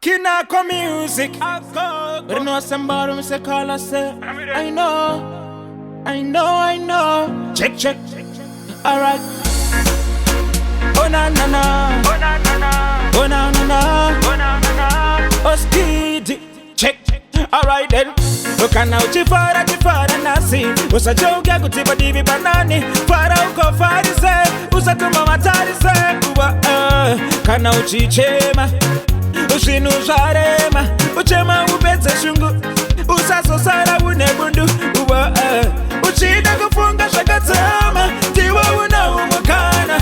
Kinako music. But no somebody me say call us say I know. Check. Alright. Oh na na na. Oh na na na. Oh speedy. Check. Alright then. Ukana uchifara chifara nasi usajoga kutiba divi banani para uko farise usatuma matarise uwa kana uchichema ushinu jarema uchema ubetse shungu usasosara unebundu uwa uchida kufunga shakatama tiwa una umukana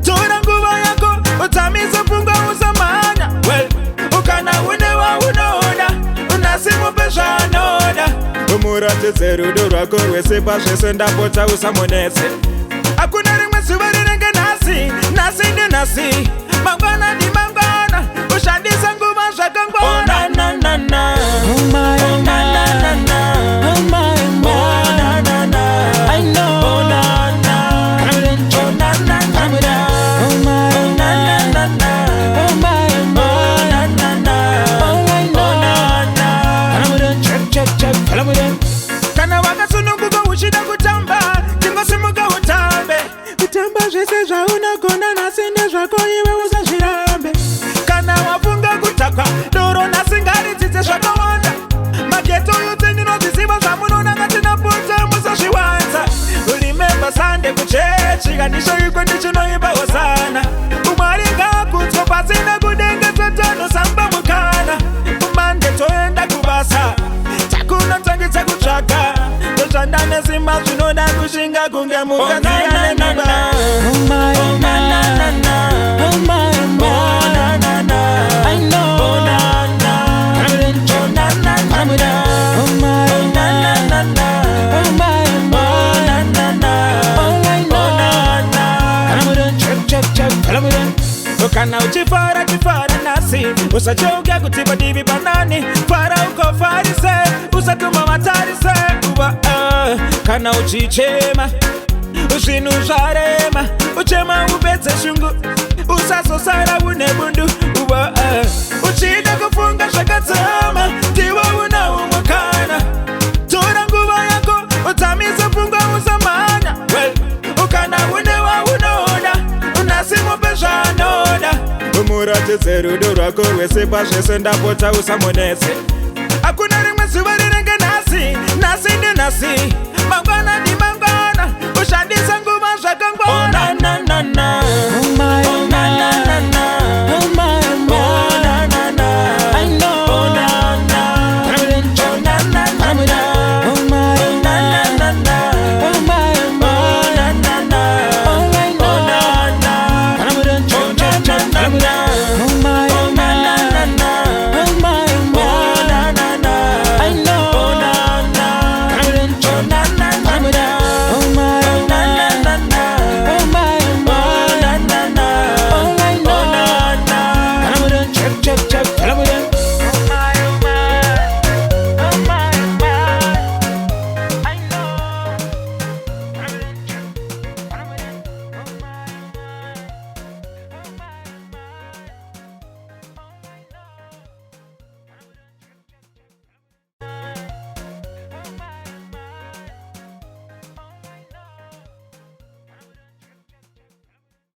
tura nguva yako utamiza funga uzamana well ukana unewa unoda unasimu peshanoda umurate zerudo rwako rwese pashese ndapota usamonese akuna rimwe zuva rinenge nasi ndi nasi mangwana ndi mangwana ushandisa nguva zvakangwana oh na na na oh my oh na na na oh my oh na na na I know oh na na oh na na na oh my oh na na na oh my oh na na na oh I know check kana wakasununguka uchida kutamba tingosimuka utambe kutamba zvese zvaunagona nasi ndezvako iwe usazvirambe kana wafunga kutakwa doro nasi ngaridzidze zvakawanda mageto yose ndinozviziva zvamunonanga tinapota musazviwanza remember Sunday kuchechi kandisho iko ndichinoimba hosana umwari ngakudzwa pasina kudengetwa tonosamba mukana kumande toenda kubasa takunotangidza kutsvaka totsvanda nesimba zvinoda kushinga kunge mukaziyane naba oh my oh na na na oh my oh na na na I know oh na na oh na na na oh my oh na na na oh my oh na na na oh I know check ukana uchifara nasi usajoga kutiba divi banani para uko farise usatuma matarise uba kana uchichema ushinu jarema uchema ubetse shungu usasosara unebundu uba uchida kufunga shakatama tiwa una umukana tura nguva yako utamiza funga uzamana well ukana unewa unoda unasimu peshanoda umurate zerudo rwako rwese pashese ndapota usamonese akuna rimwe zuva rinenge nasi ndi nasi mangwana ndi mangwana ushandisa nguva zvakangwana oh na na na na